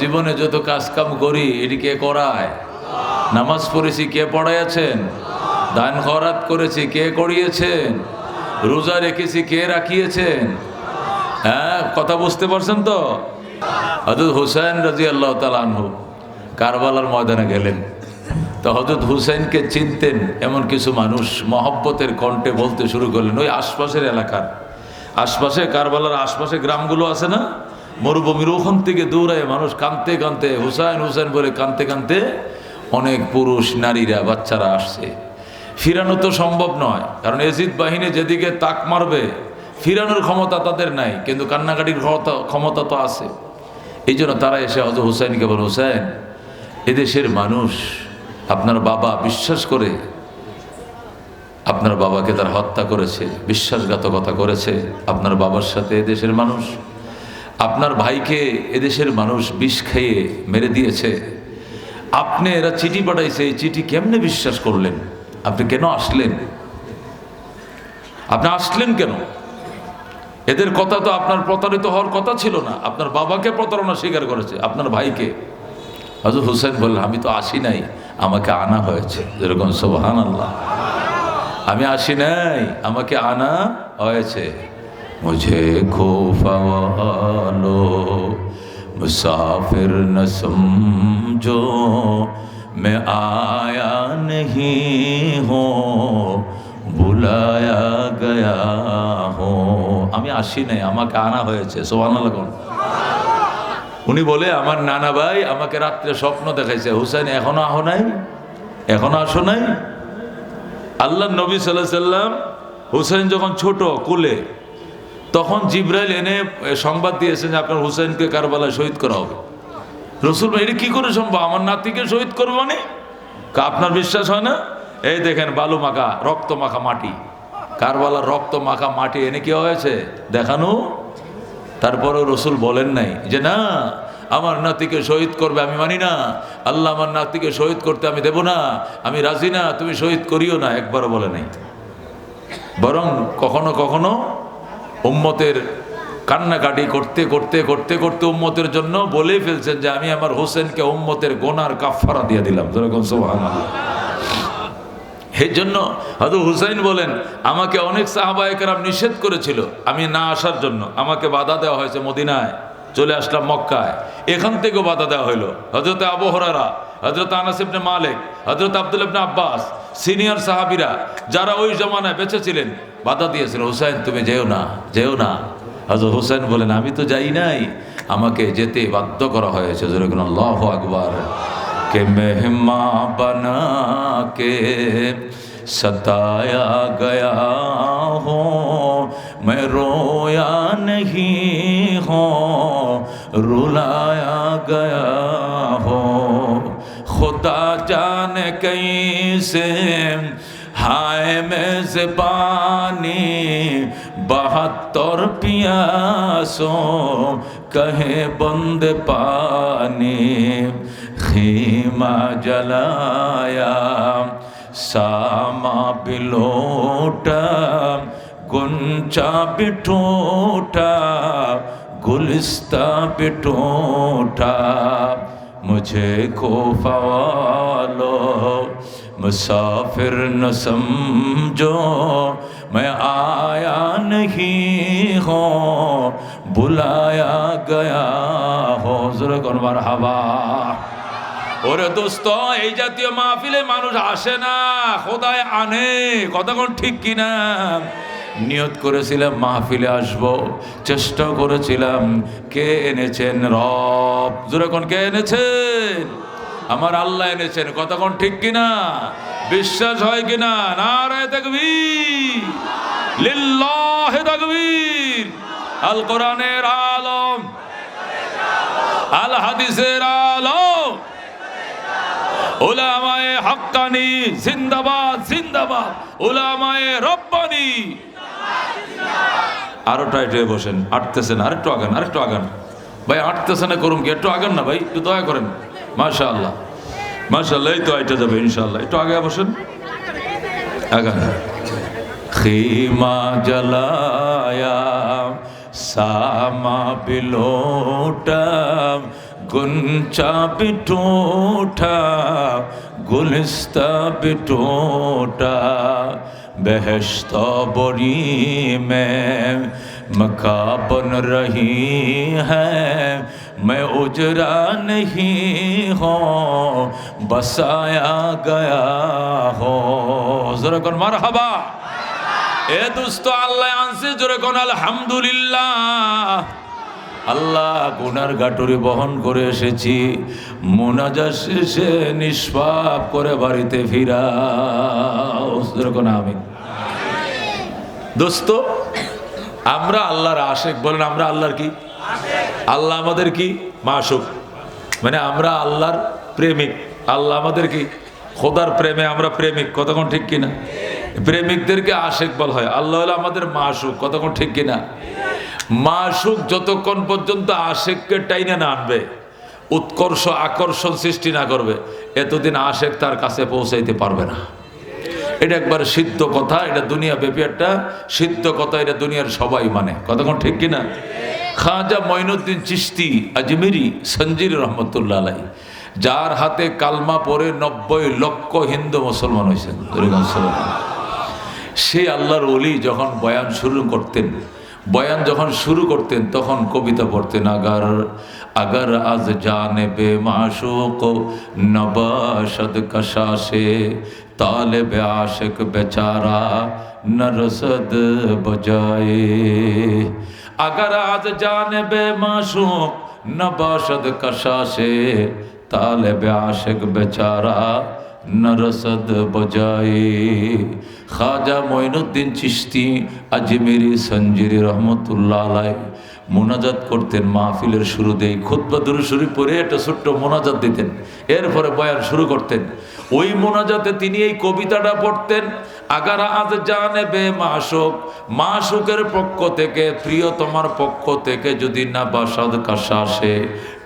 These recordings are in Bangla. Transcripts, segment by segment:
জীবনে যত কাজ কাম করি এটি কে করায়? নামাজ পড়েছি কে পড়াইয়াছেন? দান খয়রাত করেছি কে করিয়েছেন? রোজা রেখেছি কে রাখিয়েছেন? হ্যাঁ, কথা বুঝতে পারছেন তো? হযরত হুসাইন রাদিয়াল্লাহু তাআলা আনহু কারবালার ময়দানে গেলেন। তো হযরত হুসাইনকে চিনতেন এমন কিছু মানুষ মহব্বতের কণ্ঠে বলতে শুরু করলেন। ওই আশপাশের এলাকার আশপাশে, কারবালার আশপাশে গ্রামগুলো আছে না, মরুভূমির ওখান থেকে দৌড়ায় মানুষ কাঁদতে কাঁদতে হুসাইন হুসাইন বলে কাঁদতে কাঁদতে অনেক পুরুষ নারীরা বাচ্চারা আসছে। ফিরানো তো সম্ভব নয়, কারণ এজিদ বাহিনী যেদিকে তাক মারবে ফিরানোর ক্ষমতা তাদের নাই, কিন্তু কান্নাকাটির ক্ষমতা তো আছে। এই জন্য তারা এসে হযরত হুসাইনকে বলে, হুসাইন, এদেশের মানুষ আপনার বাবা বিশ্বাস করে আপনার বাবাকে তার হত্যা করেছে, বিশ্বাসঘাতকতা করেছে আপনার বাবার সাথে। এদেশের মানুষ আপনার ভাইকে এদেশের মানুষ বিষ খেয়ে মেরে দিয়েছে। আপনি এরা চিঠি পাঠাইছে, এই চিঠি কেমনে বিশ্বাস করলেন? আপনি কেন আসলেন? আপনি আসলেন কেন? এদের কথা তো আপনার প্রতারিত হওয়ার কথা ছিল না। আপনার বাবাকে প্রতারণা স্বীকার করেছে, আপনার ভাইকে। হযরত হুসাইন বললেন, আমি তো আসি নাই, আমাকে আনা হয়েছে। যেরকম সুবহানাল্লাহ, আমি আসি নাই, আমাকে আনা হয়েছে। মুঝে খোফা ওয়ালো মুসাফির ন সমঝো मैं आया नहीं हूँ बुलाया गया हूँ। আমি আসি নাই, আমাকে আনা হয়েছে। সুবহানাল্লাহ। উনি বলে, আমার নানা ভাই আমাকে রাত্রে স্বপ্ন দেখাইছে, হুসাইন এখনো আহো নাই, এখনো আসো নাই। আল্লাহ নবী সাল্লাল্লাহু আলাইহি সাল্লাম হুসাইন যখন ছোট কোলে, তখন জিবরাইল এনে সংবাদ দিয়েছেন যে আপনার হুসাইনকে কারবালায় শহীদ করা হবে। রসুল ভাই, এটা কি করে সম্ভব? আমার নাতিকে শহীদ করবো মানে? আপনার বিশ্বাস হয় না? এই দেখেন বালু মাখা, রক্ত মাখা মাটি, কারবালার রক্ত মাখা মাটি এনে কি হয়েছে দেখানো। তারপরেও রসুল বলেন নাই যে না, আমার নাতিকে শহীদ করবে আমি মানি না, আল্লাহ আমার নাতিকে শহীদ করতে আমি দেব না, আমি রাজি না, তুমি শহীদ করিও না, একবারও বলে নাই। বরং কখনো কখনো উম্মতের কান্নাকাটি করতে করতে করতে করতে উম্মতের জন্য বলেই ফেলছেন যে আমি আমার হোসেনকে উম্মতের গোনার কাফারা দিয়ে দিলাম। যেরকম সুবহানাল্লাহ। এই জন্য হযরত হুসাইন বলেন, আমাকে অনেক সাহাবায়ে কেরাম নিষেধ করেছিল আমি না আসার জন্য, আমাকে বাধা দেওয়া হয়েছে। মদিনায় চলে আসলাম, মক্কায়, এখান থেকেও বাধা দেওয়া হইল। হযরত আবু হুরায়রা, হযরত আনাস ইবনে মালিক, হযরত আব্দুল্লাহ ইবনে আব্বাস, সিনিয়র সাহাবীরা যারা ওই জমানায় বেঁচে ছিলেন বাধা দিয়েছিল, হুসাইন তুমি যেও না, যেও না। হযরত হুসাইন বলেন, আমি তো যাই নাই, আমাকে যেতে বাধ্য করা হয়েছে। যেরকম আল্লাহু আকবার। কে মেহমা বানা কে सताया गया हो मैं रोया नहीं हो रुलाया गया हो खुदा जाने कैसे हाय मेज़बानी 72 पियासों कहे बंद पानी खीमा जलाया सामा बिलोटा गुंचा बिठोटा गुलिस्ता बिठोटा मुझे खौफा वालो मुसाफिर न समझो मैं आया नहीं हो बुलाया गया हो। ज़रा कौन मरहबा। ওরে দোস্ত, এই জাতীয় মাহফিলে মানুষ আসে না, খোদায় আনে। কথা কোন ঠিক কিনা? নিয়ত করেছিলাম মাহফিলে আসব, চেষ্টা করেছিলাম, কে এনেছেন? রব। জোরে কোন কে এনেছেন? আমার আল্লাহ এনেছেন। কথা কোন ঠিক কিনা? বিশ্বাস হয় কিনা? নারে তাকবীর, লিল্লাহি তাকবীর। আল কোরআনের আলম, আল হাদিসের আলম, উলামায়ে হাক্কানি জিন্দাবাদ জিন্দাবাদ, উলামায়ে রব্বানি। আরো টাইট হয়ে বসেন, আটতেছেন, আরেকটু আগান, আরেকটু আগান ভাই, আটতেছেন না করুন কি, একটু আগান না ভাই, একটু দয়া করেন। মাশাআল্লাহ মাশাআল্লাহ, এই তো আইটা যাবে ইনশাআল্লাহ। একটু আগে বসেন, আগান। খিমা জ্বালায়া সামা বিলোটা गुंचा भी टूटा, गुलिस्ता भी टूटा, बेहश्त बरी में मका बन रही है, मैं उजरा नहीं हूँ बसाया गया हो। जरा कौन मरहबा। ए दोस्तों আল্লাহ আনছে, জোরে কোন আলহামদুলিল্লাহ। আল্লাহ গুনার গাটুরি বহন করে এসেছি, মুনাজাত শেষে নিষ্পাপ করে বাড়িতে ফিরাও। জোরে কোন আমিন। দোস্ত আমরা আল্লাহর আশেক, বলেন আমরা আল্লাহর কি? আল্লাহ আমাদের কি? মাশুক। মানে আমরা আল্লাহর প্রেমিক, আল্লাহ আমাদের কি? খোদার প্রেমে আমরা প্রেমিক। কতক্ষণ ঠিক কিনা? প্রেমিকদেরকে আশেক বলা হয়, আল্লাহ হলো আমাদের মাশুক। কতক্ষণ ঠিক কিনা? মাশুক যতক্ষণ পর্যন্ত আশেককে টাইনে না আনবে, উৎকর্ষ আকর্ষণ সৃষ্টি না করবে, এতদিন আশেক তার কাছে পৌঁছাইতে পারবে না। এটা একবার সিদ্ধ কথা, এটা দুনিয়া ব্যাপী একটা সিদ্ধ কথা, এটা দুনিয়ার সবাই মানে। কতক্ষণ ঠিক কিনা? খাজা মঈনুদ্দিন চিশতি আজমিরি সঞ্জির রহমতুল্লাহ আলাই, যার হাতে কালমা পড়ে 90 লক্ষ হিন্দু মুসলমান হয়েছেন, সে আল্লাহর ওলি যখন বয়ান শুরু করতেন, বয়ান যখন শুরু করতেন তখন কবিতা পড়তেন, আগার আগার আজ জানে বে মাশুক নবাশদ কশাশে তালেবে আশিক বেচারা নরসদ বজায়ে। আগার আজ জানে বে মাশুক নবাশদ কশাশে তালেবে আশিক বেচারা নরসদ বজায়ে। খাজা মঈনুদ্দিন চিশতি আজমিরি সঞ্জিরি রহমতুল্লাহ আলাই মোনাজাত করতেন মাহফিলের শুরুতেই, খুতবা দুরূদ শরীফ পড়ে একটা ছোট্ট মোনাজাত দিতেন, এরপরে বয়ান শুরু করতেন। ওই মোনাজাতে তিনি এই কবিতাটা পড়তেন, আগার আজ জানে বে মাশুক, মাশুকের পক্ষ থেকে, প্রিয়তমার পক্ষ থেকে যদি না বাসাদ কাশাসে,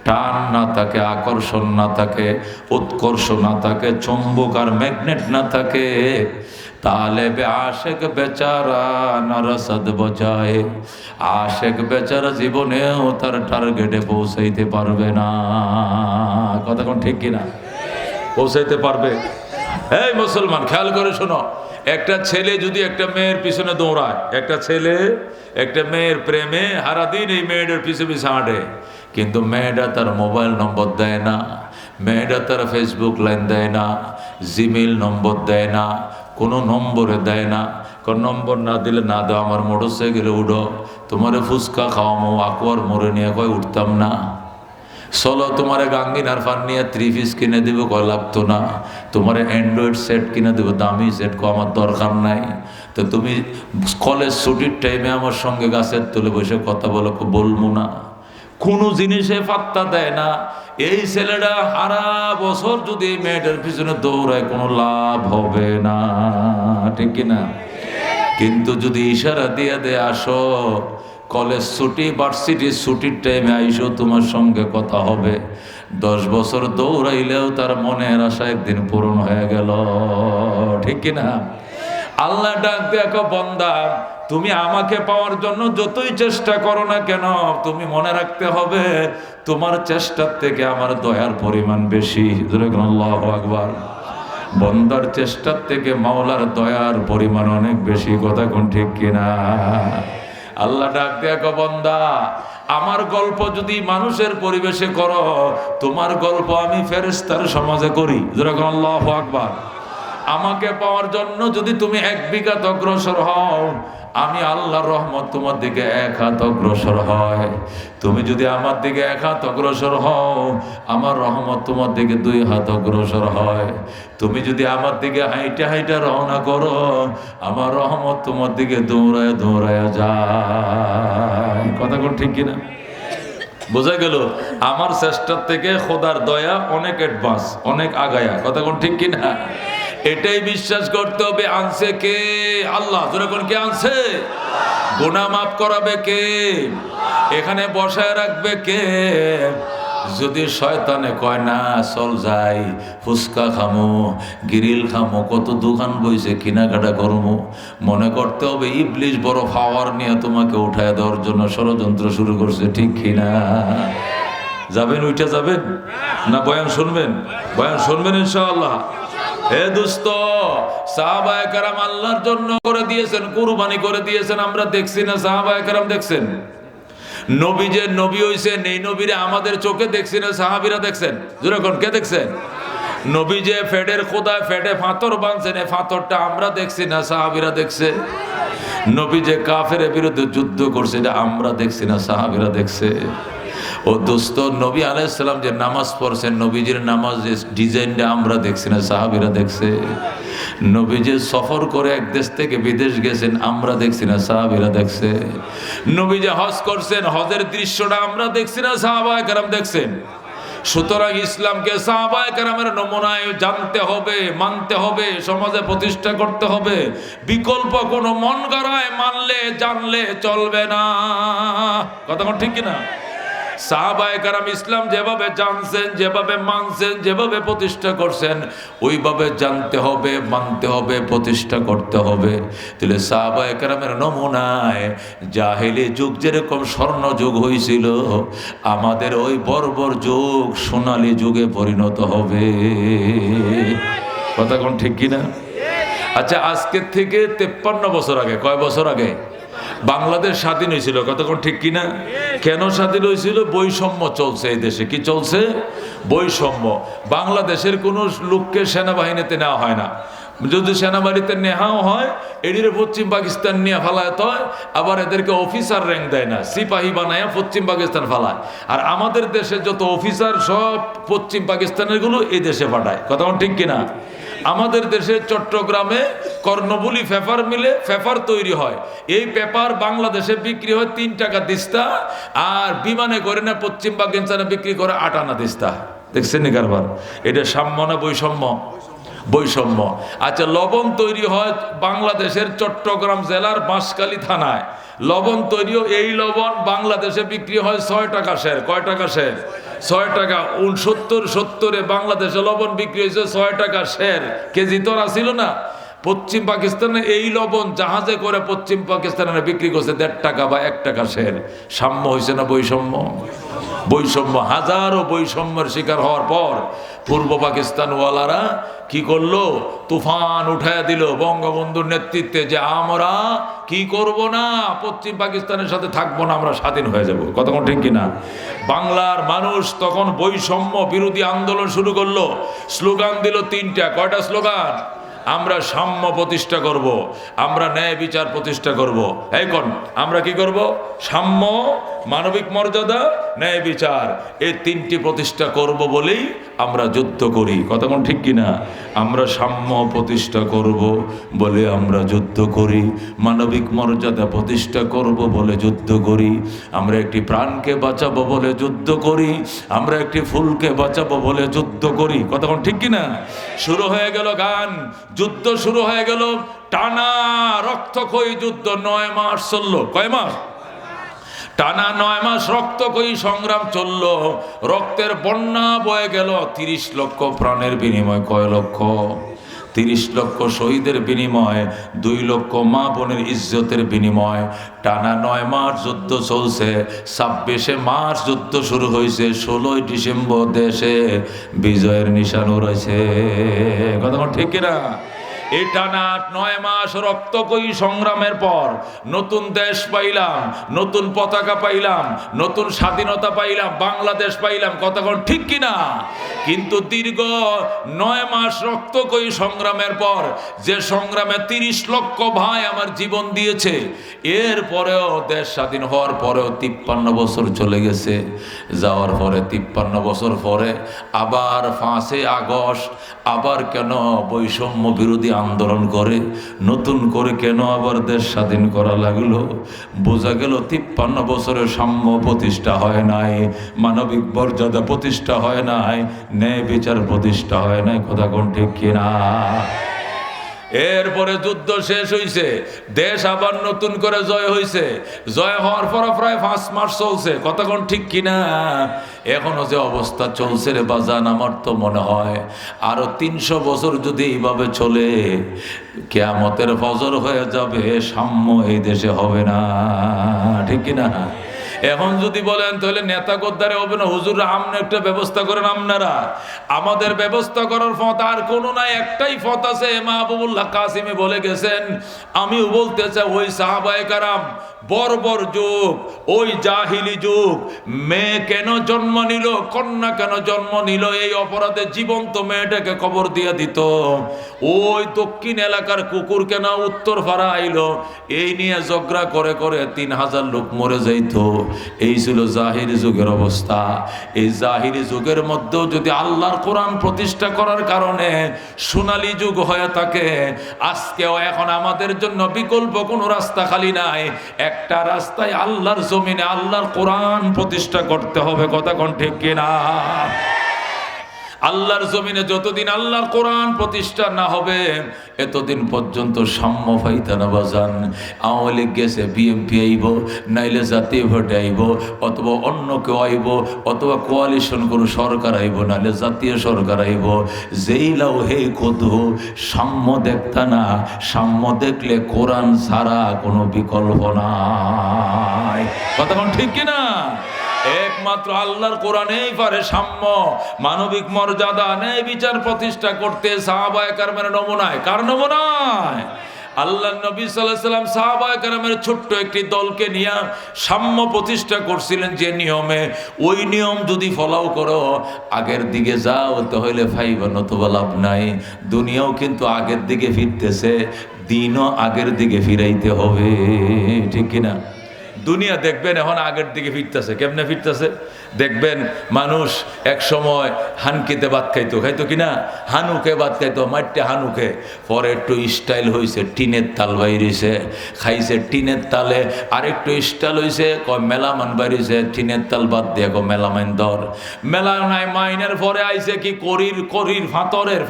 টান না থাকে, আকর্ষণ না থাকে, উৎকর্ষ না থাকে, চুম্বক আর ম্যাগনেট না থাকে, তাহলে আশেক বেচারা নরসদ বজায়, আশেক বেচারা জীবনেও তার টার্গেটে পৌঁছাইতে পারবে না। কতক্ষণ ঠিক কিনা? পৌঁছাইতে পারবে? এই মুসলমান খেয়াল করে শোনো, একটা ছেলে যদি একটা মেয়ের পিছনে দৌড়ায়, একটা ছেলে একটা মেয়ের প্রেমে সারাদিন এই মেয়েটার পিছনে পিছনে হাঁটে, কিন্তু মেয়েটা তার মোবাইল নম্বর দেয় না, মেয়েটা তার ফেসবুক লাইন দেয় না, জিমেইল নম্বর দেয় না, কোনো নম্বরে দেয় না। কোন নম্বর না দিলে না দাও, আমার মোটরসাইকেলে উঠো, তোমারে ফুচকা খাওয়ামো, আকুয়ার মোড়ে নিয়ে কয় উঠতাম না, চলো তোমারে গাঙ্গিনার ফান নিয়ে 3 পিস কিনে দেবো, কয় লাগতো না, তোমারে অ্যান্ড্রয়েড সেট কিনে দেবো, দামি সেট, কো আমার দরকার নাই। তো তুমি কলেজ ছুটির টাইমে আমার সঙ্গে গাছের তলে বসে কথা বলো, বলবো না। কোনো জিনিসে পাত্তা দেয় না। এই ছেলেটা সারা বছর যদি এই মেয়েটার পিছনে দৌড়ায় কোনো লাভ হবে না, ঠিক কিনা? কিন্তু যদি ইশারা দিয়ে দেয়, আসো কলেজ ছুটি, ভার্সিটির ছুটির টাইমে আইসো, তোমার সঙ্গে কথা হবে, 10 বছর দৌড়াইলেও তার মনের আশা একদিন পূরণ হয়ে গেল, ঠিক কিনা? আল্লাহ ডাক দেখো, বান্দা তুমি আমাকে পাওয়ার জন্য যতই চেষ্টা করো না কেন, তুমি মনে রাখতে হবে তোমার চেষ্টার থেকে আমার দয়ার পরিমাণ বেশি। আল্লাহু আকবার। বান্দার চেষ্টার থেকে মাওলার দয়ার পরিমাণ অনেক বেশি। কথা কোন ঠিক কিনা? আল্লাহ ডাক দেখো, বান্দা আমার গল্প যদি মানুষের পরিবেশে করো, তোমার গল্প আমি ফেরেশতার সমাজে করি। আল্লাহু আকবার। আমাকে পাওয়ার জন্য যদি তুমি 1 বিঘাত অগ্রসর হও, আমি আল্লাহর রহমত তোমার দিকে 1 হাত অগ্রসর হয়। তুমি যদি আমার দিকে 1 হাত অগ্রসর হও, আমার রহমত তোমার দিকে 2 হাত অগ্রসর হয়। তুমি যদি আমার দিকে হাইটা হাইটা রওনা করো, আমার রহমত তোমার দিকে দৌড়ায় দৌড়ায় যায়। কথা কোন ঠিক কিনা? বোঝা গেল? আমার চেষ্টার থেকে খোদার দয়া অনেক অ্যাডভান্স, অনেক আগায়া। কথা কোন ঠিক কিনা? এটাই বিশ্বাস করতে হবে। আনছে কে? আল্লাহ। যখন কে আনছে? গুনাহ মাফ করাবে কে? এখানে বসায় রাখবে কে? যদি শয়তানে কয় না চল যাই, ফুচকা খামো, গ্রিল খামো, কত দোকান বইছে, কেনাকাটা করবো, মনে করতে হবে ইবলিশ বড় পাওয়ার নিয়ে তোমাকে উঠায় দেওয়ার জন্য ষড়যন্ত্র শুরু করছে, ঠিক কিনা? যাবেন? ওইটা যাবেন না বয়ান শুনবেন? বয়ান শুনবেন ইনশাআল্লাহ। হে দোস্ত, সাহাবায়ে কেরাম আল্লাহর জন্য করে দিয়েছেন, কুরবানি করে দিয়েছেন, আমরা দেখছি না? সাহাবায়ে কেরাম দেখছেন? নবী যে নবী হইছেন, এই নবীরে আমাদের চোখে দেখছি না? সাহাবীরা দেখছেন? যেরকম কে দেখছেন? নবী যে ফেডের খোদায় ফেডে ফাতর বাঁধছেন, এই ফাতরটা আমরা দেখছি না? সাহাবীরা দেখছে। নবী যে কাফেরের বিরুদ্ধে যুদ্ধ করছে, এটা আমরা দেখছি না? সাহাবীরা দেখছে। ও দোস্ত, নবী আলাইহিস সালাম যে নামাজ পড়ছেন, নবীজির নামাজের ডিজাইনটা আমরা দেখছি না? সাহাবীরা দেখছে। নবী যে সফর করে এক দেশ থেকে বিদেশ গেছেন, আমরা দেখছি না? সাহাবীরা দেখছে। নবী যে হজ করছেন, হজের দৃশ্যটা আমরা দেখছি না? সাহাবায়ে কেরাম দেখছেন। সুতরাং ইসলামকে সাহাবায়ে কেরামের নমুনায় জানতে হবে, মানতে হবে, সমাজে প্রতিষ্ঠা করতে হবে। বিকল্প কোনো মন গড়ায় মানলে জানলে চলবে না। কথা ঠিক কিনা? সাহাবায়ে কেরাম ইসলাম যেভাবে জানছেন, যেভাবে মানছেন, যেভাবে প্রতিষ্ঠা করছেন, ওইভাবে জানতে হবে, মানতে হবে, প্রতিষ্ঠা করতে হবে। তাহলে সাহাবায়ে কেরামের নমুনায় জাহেলি যুগ যেরকম স্বর্ণ যুগ হয়েছিল, আমাদের ওই বর্বর যুগ সোনালী যুগে পরিণত হবে। কথা কোন ঠিক কিনা? আচ্ছা, আজকের থেকে 53 বছর আগে, কয় বছর আগে বাংলাদেশ স্বাধীন হয়েছিল? কতক্ষণ ঠিক কিনা? কেন স্বাধীন হয়েছিল? বৈষম্য চলছে এই দেশে। কি চলছে? বৈষম্য। বাংলাদেশের কোনো লোককে সেনাবাহিনীতে নেওয়া হয় না। যদি সেনাবাহিনীতে নেওয়াও হয়, এটির পশ্চিম পাকিস্তান নিয়ে ফালায় হয়, আবার এদেরকে অফিসার র্যাঙ্ক দেয় না, সিপাহী বানায় পশ্চিম পাকিস্তান ফালায়। আর আমাদের দেশে যত অফিসার সব পশ্চিম পাকিস্তানের গুলো এই দেশে পাঠায়। কথা ঠিক কিনা? আমাদের দেশে চট্টগ্রামে কর্ণবুলি পেপার মিলে পেপার তৈরি হয়। এই পেপার বাংলাদেশে বিক্রি হয় 3 টাকা দিস্তা, আর বিমানে করে না পশ্চিম পাকিস্তানে বিক্রি করে 8 আনা দিস্তা। দেখছেন নি কারবার? এটা সাম্য না বৈষম্য? বৈষম্য। আচ্ছা, লবণ তৈরি হয় বাংলাদেশের চট্টগ্রাম জেলার বাঁশখালী থানায়। লবণ তৈরিও এই লবণ বাংলাদেশে বিক্রি হয় 6 টাকা শের। কয় টাকা শের? 6 টাকা। 69-70-এ বাংলাদেশে লবণ বিক্রি হয়েছে 6 টাকা শের কেজি। তো আসিল না? পশ্চিম পাকিস্তানে এই লবণ জাহাজে করে পশ্চিম পাকিস্তানে বিক্রি করছে 1.5 টাকা বা 1 টাকা শের। সাম্য হয়েছে না বৈষম্য? বৈষম্য। হাজারো বৈষম্যের শিকার হওয়ার পর পূর্ব পাকিস্তান ওয়ালারা কি করলো? তুফান উঠায় দিল বঙ্গবন্ধুর নেতৃত্বে, যে আমরা কি করব না, পশ্চিম পাকিস্তানের সাথে থাকবো না, আমরা স্বাধীন হয়ে যাব। কতক্ষণ ঠিক কিনা? বাংলার মানুষ তখন বৈষম্য বিরোধী আন্দোলন শুরু করলো। স্লোগান দিল 3টা। কয়টা স্লোগান? আমরা সাম্য প্রতিষ্ঠা করব, আমরা ন্যায় বিচার প্রতিষ্ঠা করব। এই কোন আমরা কি করব? সাম্য, মানবিক মর্যাদা, ন্যায় বিচার, এই 3টি প্রতিষ্ঠা করব বলেই আমরা যুদ্ধ করি। কতক্ষণ ঠিক কিনা? আমরা সাম্য প্রতিষ্ঠা করব বলে আমরা যুদ্ধ করি, মানবিক মর্যাদা প্রতিষ্ঠা করব বলে যুদ্ধ করি, আমরা একটি প্রাণকে বাঁচাবো বলে যুদ্ধ করি, আমরা একটি ফুলকে বাঁচাবো বলে যুদ্ধ করি। কতক্ষণ ঠিক কিনা? শুরু হয়ে গেল গান, যুদ্ধ শুরু হয়ে গেল। টানা রক্তক্ষয়ী যুদ্ধ 9 মাস চললো। কয় মাস? টানা 9 মাস রক্তক্ষয়ী সংগ্রাম চলল। রক্তের বন্যা বয়ে গেল। 30 লক্ষ প্রাণের বিনিময়। কয় লক্ষ? 30 লক্ষ শহীদের বিনিময়, 2 লক্ষ মা বোনের ইজ্জতের বিনিময়। টানা 9 মাস যুদ্ধ চলছে। 26শে মার্চ যুদ্ধ শুরু হয়েছে। 16ই ডিসেম্বর দেশে বিজয়ের নিশান উড়াইছে। কথা ঠিক কিনা? এই টানা 9 মাস রক্তক্ষয়ী সংগ্রামের পর নতুন দেশ পাইলাম, নতুন পতাকা পাইলাম, নতুন স্বাধীনতা পাইলাম, বাংলাদেশ পাইলাম। কতক্ষণ ঠিক কিনা? কিন্তু দীর্ঘ 9 মাস রক্তক্ষয়ী সংগ্রামের পর, যে সংগ্রামে 30 লক্ষ ভাই আমার জীবন দিয়েছে, এর পরেও দেশ স্বাধীন হওয়ার পরেও 53 বছর চলে গেছে। যাওয়ার পরে 53 বছর পরে আবার 5ই আগস্ট আবার কেন বৈষম্য বিরোধী আন্দোলন করে নতুন করে কেন আবার দেশ স্বাধীন করা লাগলো? বোঝা গেল 53 বছরে সাম্য প্রতিষ্ঠা হয় নাই, মানবিক মর্যাদা প্রতিষ্ঠা হয় নাই, ন্যায় বিচার প্রতিষ্ঠা হয় নাই। কথা কোন ঠিক কিনা? এরপরে যুদ্ধ শেষ হয়েছে, দেশ আবার নতুন করে জয় হয়েছে। জয় হওয়ার পর প্রায় 5 মাস চলছে। কতক্ষণ ঠিক কিনা? এখনো যে অবস্থা চলছে রে বাজান, আমার তো মনে হয় আরো 300 বছর যদি এইভাবে চলে, কিয়ামতের ফজর হয়ে যাবে, সাম্য এই দেশে হবে না। ঠিক কিনা? এখন যদি বলেন তাহলে নেতা গদ্দারে হবে না, হুজুর আমনে একটা ব্যবস্থা করেন। আপনারা আমাদের ব্যবস্থা করার পথ আর কোনো নাই, একটাই পথ আছে। মাহবুবুল্লাহ কাসিমি বলে গেছেন, আমিও বলতে চাই ওই সাহাবায়ে কেরাম বর্বর যুগ, ওই জাহিলি যুগ, মেয়ে কেন জন্ম নিল, কন্যা কেন জন্ম নিল, এই অপরাধে জীবন্ত মেয়েটাকে কবর দিয়ে দিত। ওই দক্ষিণ এলাকার কুকুর কেন উত্তর পাড়া আইলো, এই নিয়ে ঝগড়া করে করে 3000 লোক মরে যাইত। এই ছিল জাহিরি যুগের অবস্থা। এই জাহিরি যুগের মধ্যেও যদি আল্লাহর কোরআন প্রতিষ্ঠা করার কারণে সোনালী যুগ হয়ে থাকে, আজকেও এখন আমাদের জন্য বিকল্প কোনো রাস্তা খালি নাই। একটা রাস্তায় আল্লাহর জমিনে আল্লাহর কোরআন প্রতিষ্ঠা করতে হবে। কথা কোন ঠিক কিনা? আল্লাহর জমিনে যতদিন আল্লাহর কোরআন প্রতিষ্ঠা না হবে এতদিন পর্যন্ত সাম্য পাইতা না বাজান। আওয়ামী লীগ গেছে, বিএনপি আইব, নাইলে জাতীয় ভোট আইব, অথবা অন্য কেউ আইব, অথবা কোয়ালিশন কোনো সরকার আইব, নাইলে জাতীয় সরকার আইব। যেই লাও হে কদু সাম্য দেখতা না, সাম্য দেখলে কোরআন ছাড়া কোনো বিকল্প নাই। কথা কোন ঠিক কিনা? একমাত্র আল্লাহর কোরআনেই পারে সাম্য, মানবিক মর্যাদা, ন্যায় বিচার প্রতিষ্ঠা করতে। সাহাবায়ে কেরামের নমুনায়, কার নমুনায়? আল্লাহর নবী সাল্লাল্লাহু আলাইহি ওয়াসাল্লাম সাহাবায়ে কেরামের ছোট্ট একটি দলকে নিয়ে সাম্য প্রতিষ্ঠা করছিলেন। যে নিয়মে, ওই নিয়ম যদি ফলাও করো, আগের দিকে যাও তাহলে ফাইবা, নতুবা লাভ নাই। দুনিয়াও কিন্তু আগের দিকে ফিরতেছে, দিনও আগের দিকে ফিরাইতে হবে। ঠিক কিনা? দুনিয়া দেখবেন এখন আগের দিকে ফিরতেছে। কেমনে ফিরতেছে দেখবেন, মানুষ এক সময় হানকিতে ভাত খাইতো কিনা, হানুকে ভাত খাইতো, মাঠে হানুকে, পরে একটু স্টাইল হয়েছে, টিনের তাল বাইরেছে, খাইছে টিনের তালে। আরেকটু স্টাইল হয়েছে, কয় মেলামান বাইরেছে, টিনের তাল বাদ দিয়ে কয় মেলামাইন দর। মেলা নাই মাইনের পরে আইছে কি করির ফাতরের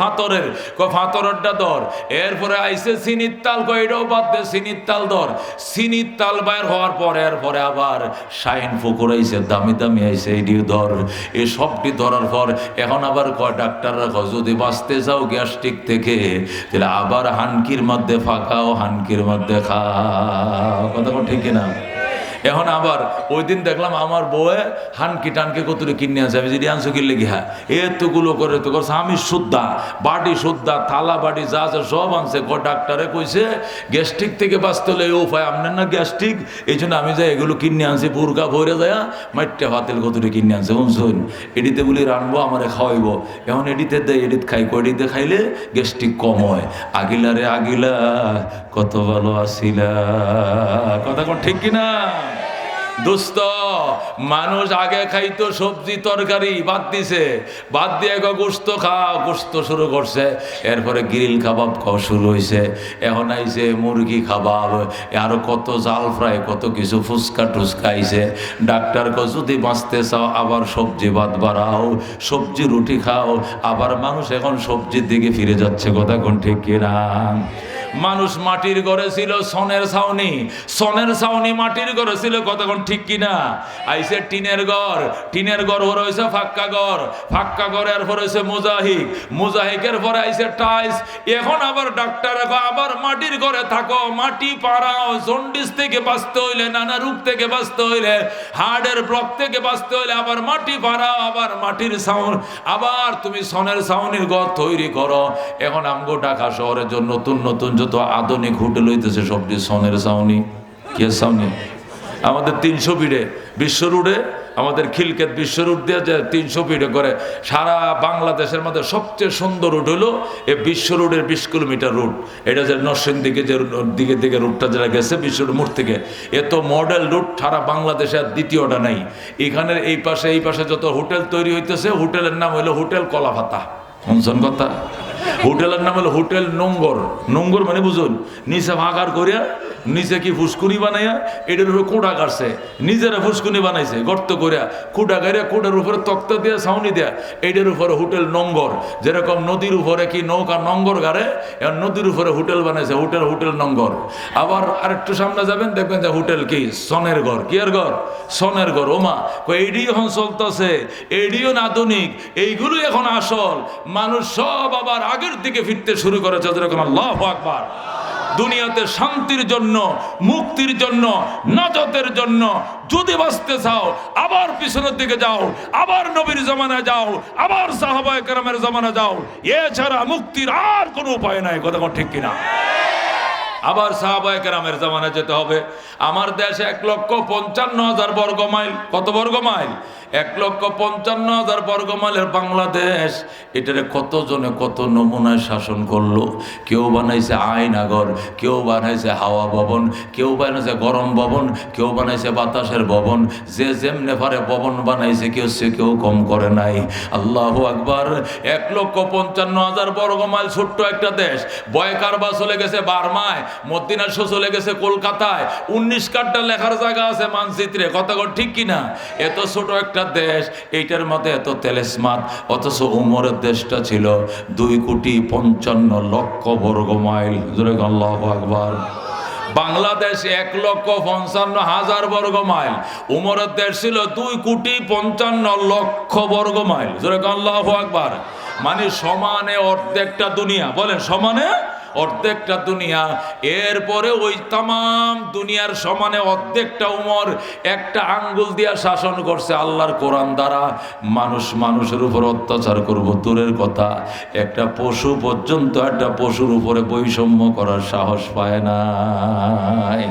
কয় ফাতরেরটা দর। এরপরে আইছে চিনির তাল, কয় এটাও বাদ দে, চিনির তাল দর। চিনির তাল বাইর হওয়ার পরে এরপরে আবার শাইন ফুকুর আইছে, দামি দামি আইছে, এইটিও ধর। এই সবটি ধরার পর এখন আবার কয় ডাক্তাররা কয় যদি বাঁচতে চাও গ্যাস্ট্রিক থেকে, তাহলে আবার হানকির মধ্যে ফাঁকাও, হানকির মধ্যে খাও। কথা ঠিক কিনা? এখন আবার ওই দিন দেখলাম আমার বউয়ে হানকি টানকে কতটা কিনে আছে। আমি যদি আনছো কিনলে গিয়া এতগুলো করে তো করছে, আমি শুদ্ধা বাটি শুদ্ধা থালা বাটি যা আছে সব আনছে। ডাক্তারে কইছে গ্যাস্ট্রিক থেকে বাঁচতে হলে এই উপায় আপনার না গ্যাস্ট্রিক, এই জন্য আমি যাই এগুলো কিনে আনছি। বুরকা ভরে যায় মাইটটা ভাতের কতটা কিনে আনছে। শুনছুন এডিতে বলি রানবো, আমারে খাওয়াইব। এখন এডিতে দেয়, এডিত খাই, এডিতে খাইলে গ্যাস্ট্রিক কম হয়। আগিলা রে আগিলা, কত ভালো আসিলা। কথা কোন ঠিক কিনা? দোস্ত, মানুষ আগে খাইতো সবজি তরকারি, বাদ দিছে, বাদ দিয়ে গোস্ত খাওয়া, গোস্ত শুরু করছে। এরপরে গ্রিল কাবাব খাওয়া শুরু হয়েছে। এখন আইছে মুরগি কাবাব, আরো কত জাল ফ্রাই, কত কিছু ফুচকা টুচকা আইছে। ডাক্তার কয় যদি বাঁচতে চাও আবার সবজি বাদ বাড়াও, সবজি রুটি খাও। আবার মানুষ এখন সবজির দিকে ফিরে যাচ্ছে। কথা কোন ঠিক কিনা? মানুষ মাটির ঘরে ছিল, সনের ছাউনি মাটির ঘরে ছিল। কতক্ষণ ঠিক কিনা? আইসে টিনের ঘর হয়েছে ফাক্কা ঘর এরপর হয়েছে মোজাহিকের পরে আইসে টাইলস। এখন আবার ডাক্তার আবার মাটির ঘরে থাকো, মাটি পাড়াও। জন্ডিস থেকে বাঁচতে হইলে, নানা রোগ থেকে বাঁচতে হইলে, হার্টের ব্লক থেকে বাঁচতে হইলে আবার মাটি পাড়াও, আবার মাটির ছাউনি, আবার তুমি সনের ছাউনির ঘর তৈরি করো। এখন আমগো ঢাকা শহরের জন্য নতুন নতুন যত আধুনিক হোটেল হইতেছে সবটি সনের ছাউনি। কি ছাউনি? আমাদের 300 ফিটে বিশ্ব রোডে, আমাদের খিলকেত বিশ্ব রোড দিয়ে যে 300 ফিটে করে সারা বাংলাদেশের মধ্যে সবচেয়ে সুন্দর রুট হলো এই বিশ্ব রোডের 20 কিলোমিটার রুট। এটা যে নরসিংদী দিকে যে দিকে রুটটা যেটা গেছে বিশ্ব রোড মোড় থেকে, এত মডেল রুট সারা বাংলাদেশে আর দ্বিতীয়টা নাই। এখানের এই পাশে যত হোটেল তৈরি হইতেছে, হোটেলের নাম হলো হোটেল কলাপাতা। শুনছেন কথা? হোটেলের নাম হলো হোটেল নোংর মানে বুঝুন, নিচে ভাগার করিয়া, নিচে কি ফুসকুনি বানাইয়া এটার উপরে কোটা কাটছে, নিজেরা ফুসকুনি বানাইছে গর্ত করিয়া, কোটা গাড়িয়া, কোটার উপরে তক্তা দিয়া, ছাউনি দেয়া, এইটার উপরে হোটেল নোংর। যেরকম নদীর উপরে কি নৌকা নোংর গাড়ে, এখন নদীর উপরে হোটেল বানাইছে, হোটেল নোংর। আবার আরেকটু সামনে যাবেন দেখবেন যে হোটেল কি সনের ঘর। কি এর ঘর? সনের ঘর। ওমা এইডি এখন চলতেছে, এইডিও আধুনিক, এইগুলোই এখন আসল। মানুষ সব আবার আগের দিকে ফিরতে শুরু করেছে। যেরকম আল্লাহু আকবার। দুনিয়াতে শান্তির জন্য, মুক্তির জন্য, নাজাতের জন্য যদি বাঁচতে চাও আবার পিছনের দিকে যাও, আবার নবীর জামানায় যাও, আবার সাহাবায়ে কেরামের জামানায় যাও। এছাড়া মুক্তির আর কোনো উপায় নাই। কথা ঠিক কিনা? আবার সাহাবায়ে কেরামের জামানায় যেতে হবে। আমার দেশে 1,55,000 বর্গ মাইল। কত বর্গ মাইল? 1,55,000 বর্গ মাইলের বাংলাদেশ। এটারে কতজনে কত নমুনায় শাসন করলো। কেউ বানাইছে আয়নাগর, কেউ বানাইছে হাওয়া ভবন, কেউ বানাইছে গরম ভবন, কেউ বানাইছে বাতাসের ভবন। যে যেমনে পারে ভবন বানাইছে, কেউ সে কেউ কম করে নাই। আল্লাহু আকবার। 1,55,000 বর্গ মাইল ছোট্ট একটা দেশ। বয়কারবা চলে গেছে বার্মায়, মদিনা শো চলে গেছে কলকাতায়। 19 কাঠটা লেখার জায়গা আছে মানচিত্রে। কথা ঠিক কিনা? এত ছোট একটা দেশ, এইটার মধ্যে এত তেলেসমাত। অথচ উমরের দেশটা ছিল 2,55,00,000 বর্গ মাইল। আল্লাহু আকবার। বাংলাদেশ 1,55,000 বর্গ মাইল। উমরের দেশ ছিল 2,55,00,000 বর্গ মাইল। আল্লাহু আকবার। মানে সমানে অর্ধেকটা দুনিয়া। বলেন সমানে অর্ধেকটা দুনিয়া। এরপরে ওই তামাম দুনিয়ার সমানে অর্ধেকটা উমর একটা আঙ্গুল দিয়া শাসন করছে আল্লাহর কোরআন দ্বারা। মানুষ মানুষের উপর অত্যাচার করব দূরের কথা, একটা পশু পর্যন্ত একটা পশুর উপরে বৈষম্য করার সাহস পায় নাই।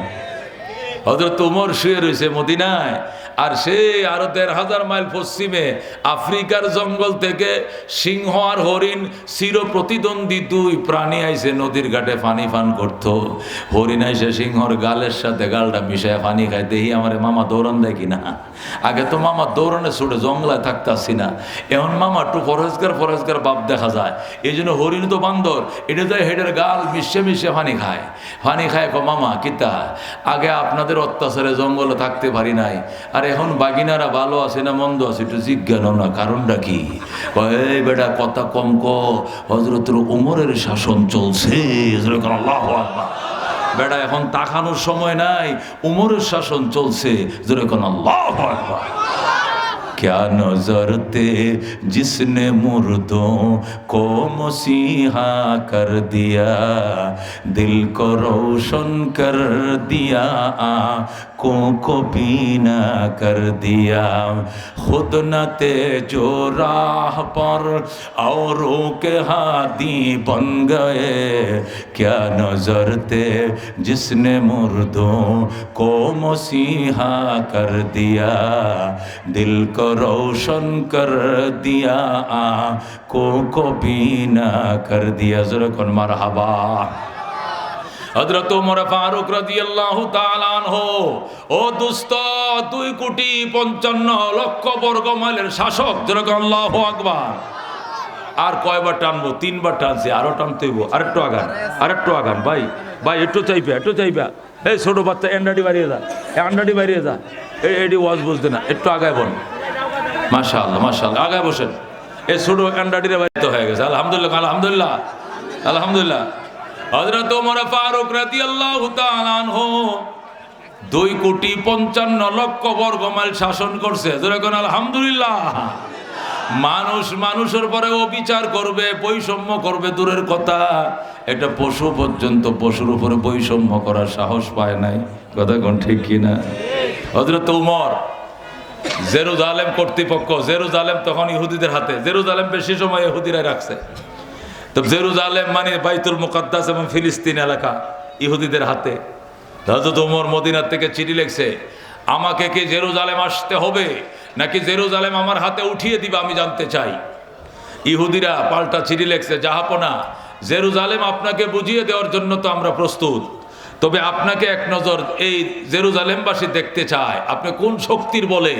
হযরত উমর শুয়ে রয়েছে মদিনায়, আর সে আরো 1,500 মাইল পশ্চিমে আফ্রিকার জঙ্গল থেকে সিংহ আর হরিণ চির প্রতিদ্বন্দ্বী 2 প্রাণী আইসে নদীর ঘাটে পানি পান করতো। হরিণ আইসে সিংহর গালের সাথে গালটা মিশায় পানি খায়। দেখি আমার মামা দৌড়ান দেয় কিনা। আগে তো মামা দৌড়ানে ছুটে জঙ্গলায় থাকতাছি না, এখন মামা একটু ফরেজগার বাপ দেখা যায়। এই জন্য হরিণ তো বান্দর, এটা তো হেডের গাল মিশে মিশে পানি খায়। মামা কিতা, আগে আপনাদের অত্যাচারে জঙ্গলে থাকতে পারি নাই, আর এখন বাগিনারা ভালো আছে না মন্দ আছে একটু জিজ্ঞানো না, কারণটা কি? এই বেটা কথা কম ক, হযরতুল উমরের শাসন চলছে। আল্লাহু আকবার। বেটা এখন তাকানোর সময় নাই, উমরের শাসন চলছে। যেরকম আল্লাহু আকবার। क्या नजर थे जिसने मुर्दों को मसीहा कर दिया, दिल को रोशन कर दिया, आँखों को बीना कर दिया, खुद न थे जो राह पर औरों के हादी बन गए, क्या नजर थे जिसने मुर्दों को मसीहा कर दिया, दिल को रोशन कर दिया, आँखों को बीना कर दिया। ज़रा मरहबा। हज़रत उमर फारूक রাদিয়াল্লাহু তাআলা আনহু, ও দোস্ত, 2,55,00,000 বর্গ মাইলের শাসক। যেরকম আল্লাহু আকবার। আর কয়বার টানবো? 3বার টানছি, আরো টানতে হইব। আরেকটু আগান ভাই, একটু চাইবা। এই ছোট বাচ্চা এন্ডাডি বাড়িয়ে যা, এডি ওয়াজ বুঝতে না, একটু আগায় বোন। মাশাআল্লাহ আগায় বসেন। এই ছোট এন্ডাডিরে বাড়িতে হয়ে গেছে। আলহামদুলিল্লাহ। হযরত ওমর ফারুক রাদিয়াল্লাহু তাআলা আনহু 2,55,00,000 বর্গ মাইল শাসন করছে। যেরকম আলহামদুলিল্লাহ। মানুষ মানুষের পরে অবিচার করবে, বৈষম্য করবে দূরের কথা, একটা পশু পর্যন্ত পশুর উপরে বৈষম্য করার সাহস পায় নাই। কথা কোন ঠিক কিনা? হযরত উমর জেরুজালেম কর্তৃপক্ষ, জেরুজালেম তখন ইহুদিদের হাতে, জেরুজালেম বেশি সময় ইহুদিরাই রাখছে। তো জেরুজালেম মানে বাইতুল মুকাদ্দাস এবং ফিলিস্তিন এলাকা ইহুদিদের হাতে। হযরত ওমর মদিনার থেকে চিঠি লিখছে, আমাকে কি জেরুজালেম আসতে হবে নাকি জেরুজালেম আমার হাতে উঠিয়ে দিবা, আমি জানতে চাই। ইহুদিরা পাল্টা চিঠি লিখছে, জাহাপনা, জেরুজালেম আপনাকে বুঝিয়ে দেওয়ার জন্য তো আমরা প্রস্তুত, তবে আপনাকে এক নজর এই জেরুজালেমবাসী দেখতে চায়, আপনি কোন শক্তির বলে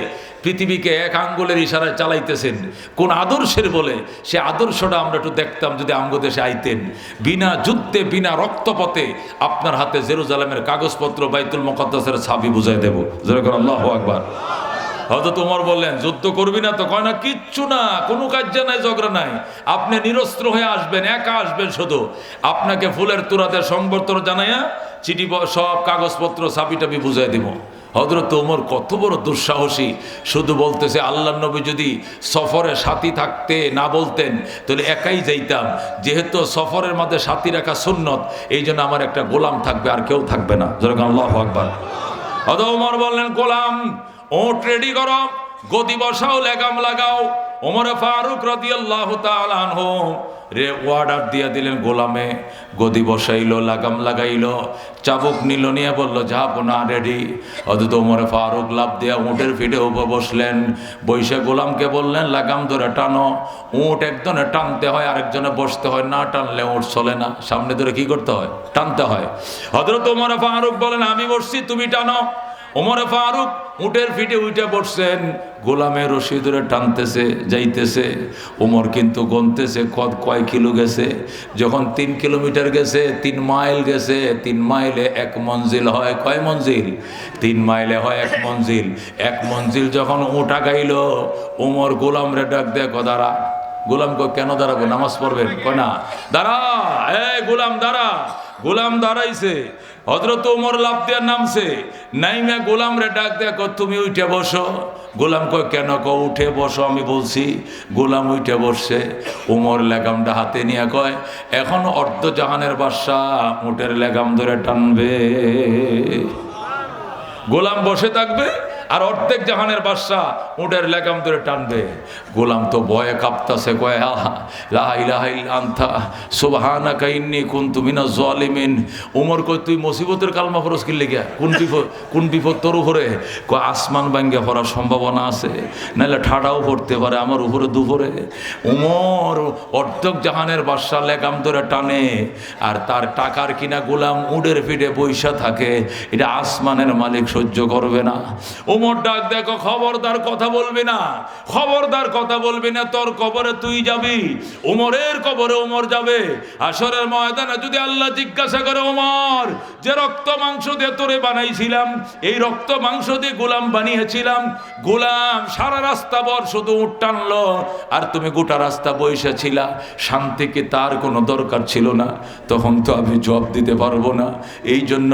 পৃথিবীকে এক আঙ্গুলের ইশারায় চালাইতেছেন, কোন আদর্শের বলে, সে আদর্শটা আমরা একটু দেখতাম যদি আমগো দেশে আইতেন। বিনা যুদ্ধে, বিনা রক্তপথে আপনার হাতে জেরুজালেমের কাগজপত্র, বাইতুল মুকাদ্দাসের ছাবি বুঝাই দেব। যেরকম আল্লাহু আকবার। হযরত ওমর বললেন, যুদ্ধ করবি না তো? কয় না, কিচ্ছু না, কোনো কাজ নাই, ঝগড়া নাই, আপনি নিরস্ত্র হয়ে আসবেন, একা আসবেন, শুধু আপনাকে ফুলের তুরাতে সংবর্ধনা জানাইয়া চিঠি সব কাগজপত্র চাবি টাবি বুঝাই দিব। হযরত ওমর কত বড় দুঃসাহসী, শুধু বলতেছে আল্লাহর নবী যদি সফরে সাথী থাকতে না বলতেন তাহলে একাই যাইতাম, যেহেতু সফরের মধ্যে সাথী রাখা সুন্নত, এই জন্য আমার একটা গোলাম থাকবে, আর কেউ থাকবে না। যেরকম আল্লাহু আকবার। হযরত ওমর বললেন, গোলাম ওট রেডি করো, গদি বসাও, লাগাম লাগাও। ওমর ফারুক রাদিয়াল্লাহু তাআলা আনহু রে অর্ডার দিয়ে দিলেন, গোলামে গদি বসাইলো, লাগাম লাগাইলো, চাবুক নিল, নিয়ে বললো যাবো না রেডি। অথচ ওমর ফারুক লাভ দিয়া উটের ফিটে উপর বসলেন, বৈশা গোলামকে বললেন লাগাম ধরে টানো। উট একজনে টানতে হয়, আরেকজনে বসতে হয়, না টানলে উট চলে না, সামনে ধরে কি করতে হয়? টানতে হয়। হযরত ওমর ফারুক বলেন আমি বসছি, তুমি টানো। ওমর ফারুক উটের ফিটে উঠে বসছেন, গোলামের রশি ধরে টানতেছে, যাইতেছে। ওমর কিন্তু গনতেছে কয় কিলো গেছে। যখন 3 কিলোমিটার গেছে, 3 মাইল গেছে, 3 মাইলে 1 মঞ্জিল হয়। কয় মঞ্জিল? 3 মাইলে হয় 1 মঞ্জিল। 1 মঞ্জিল যখন উঠা গাইল, ওমর গোলামরে ডাক দেয়, দাঁড়া। গোলাম কয় কেন দাঁড়াবো, নামাজ পড়বেন? কয় না, দাঁড়া, এই গোলাম দাঁড়া। গোলাম দাঁড়াইছে। হযরত ওমর লাফ দিয়ে নামছে, নাইমা গোলাম রে ডাক দেয়া, তুমি উঠে বসো। গোলাম কয় কেন? উঠে বসো আমি বলছি। গোলাম উঠে বসছে। ওমর লেগামটা হাতে নিয়ে কয়, এখন অর্ধ জাহানের বাদশাহ উটের লেগাম ধরে টানবে। গোলাম বসে থাকবে আর অর্ধেক জাহানের বাদশাহ উটের লেগাম ধরে টানবে। গোলাম তো ভয়ে কাঁপতাছে, কয় লা ইলাহা ইল্লা আনতা সুবহানাকা ইন্নী কুনতু মিনাজ জালিমিন। ওমর কয় তুই মুসিবতের কালমা ফরজ কি লাগা? কোন বিপদ তোর উপরে? কয় আসমান ভাঙ্গা পড়ার সম্ভাবনা আছে, নাহলে ঠাডাও পড়তে পারে আমার উপরে দুপুরে। ওমর অর্ধেক জাহানের বাদশাহ লেগাম ধরে টানে, আর তার টাকার কিনা গোলাম উটের পিঠে বৈশা থাকে, এটা আসমানের মালিক সহ্য করবে না। ওমর ডাক দেখো, খবরদার কথা বলবি না, খবরদার কথা বলবি না, তোর কবরে তুই যাবি, ওমরের কবরে ওমর যাবে। হাশরের ময়দানে যদি আল্লাহ জিজ্ঞাসা করে, ওমর যে রক্ত মাংস দিয়ে তোরে বানাইছিলাম, এই রক্ত মাংস দিয়ে গোলাম বানিয়েছিলাম, গোলাম সারা রাস্তা ভর শুধু উট টানলো আর তুমি গোটা রাস্তা বসেছিলা, শান্তি কি তার কোনো দরকার ছিল না? তখন তো আমি জবাব দিতে পারবো না। এই জন্য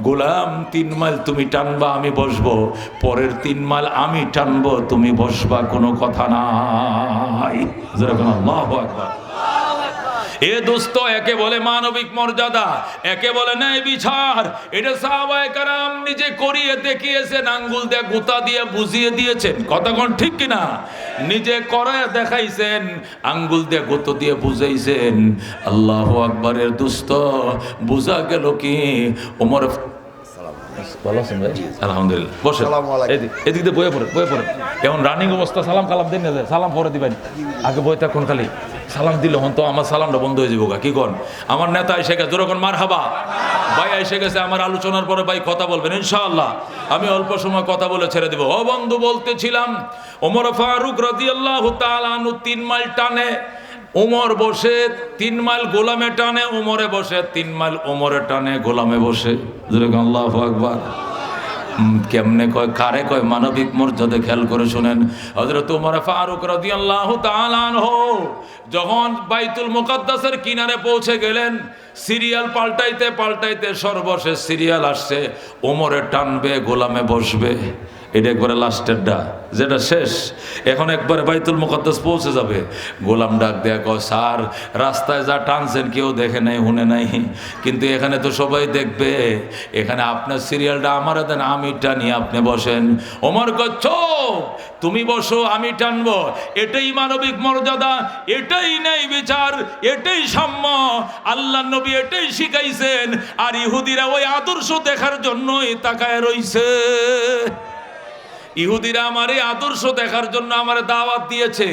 গোলাম 3 মাইল তুমি টানবা, আমি বসবো, পরের 3 মাইল আমি টানবো, তুমি বসবা, কোনো কথা নাই। যেরকম আল্লাহু আকবার। এ দোস্ত, একে বলে মানবিক মর্যাদা, একে বলে ন্যায় বিচার। এটা সাহাবায়ে কেরাম নিজে করিয়ে দেখিয়েছেন, আঙ্গুল দিয়ে গুতা দিয়ে বুঝিয়ে দিয়েছেন। কথা কোন ঠিক কিনা? নিজে করে দেখাইছেন, আঙ্গুল দিয়ে গুতো দিয়ে বুঝাইছেন। আল্লাহু আকবারের দোস্ত, বুঝা গেল কি ওমর ভালো আছেন ভাই? আলহামদুলিল্লাহ। বসে এদিক দিয়ে বয়ে পড়ে এখন রানিং অবস্থা, সালাম কালাম দিন, সালাম পরে দিবেন, আগে বই থাকুন, খালি সালাম দিল হন তো আমার সালামটা বন্ধ হয়ে যাবো। কি কন? আমার নেতা এসে গেছে, যখন মার হাবা ভাই এসে গেছে, আমার আলোচনার পরে ভাই কথা বলবেন ইনশাআল্লাহ, আমি অল্প সময় কথা বলে ছেড়ে দেবো। ও বন্ধু, বলতেছিলাম ওমর ফারুক রাদিয়াল্লাহু তাআলা আনহু 3 মাইল টানে, ওমর বসে 3 মাইল গোলামে টানে, ওমরে বসে 3 মাইল ওমরে টানে, গোলামে বসে। আল্লাহু আকবার। কেমনে কয়, কারে কয় মানবিক মর্যাদা? খেয়াল করে শুনেন। হযরত ওমর ফারুক রাদিয়াল্লাহু তাআলা আনহু যখন বাইতুল মুকাদ্দাসের কিনারে পৌঁছে গেলেন, সিরিয়াল পাল্টাইতে পাল্টাইতে সর্বশেষ সিরিয়াল আসছে, ওমরে টানবে, গোলামে বসবে। এটা একবারে লাস্টেরটা, যেটা শেষ। এখন একবারে বাইতুল মুকাদ্দাস পৌঁছে যাবে। গোলাম ডাক দেয়া কয়, স্যার রাস্তায় যা টানছেন কেউ দেখে নাই, শুনে নাই, কিন্তু এখানে তো সবাই দেখবে, এখানে আপনার সিরিয়ালটা আমার দেন, আমি টানি, আপনি বসেন। ওমর কয়, চুপ, তুমি বসো, আমি টানবো। এটাই মানবিক মর্যাদা, এটাই ন্যায় বিচার, এটাই সাম্য। আল্লাহ নবী এটাই শিখাইছেন, আর ইহুদিরা ওই আদর্শ দেখার জন্যই তাকায় রইছে। ইহুদিরা আমার এই আদর্শ দেখার জন্য আমার দাওয়াত দিয়েছে,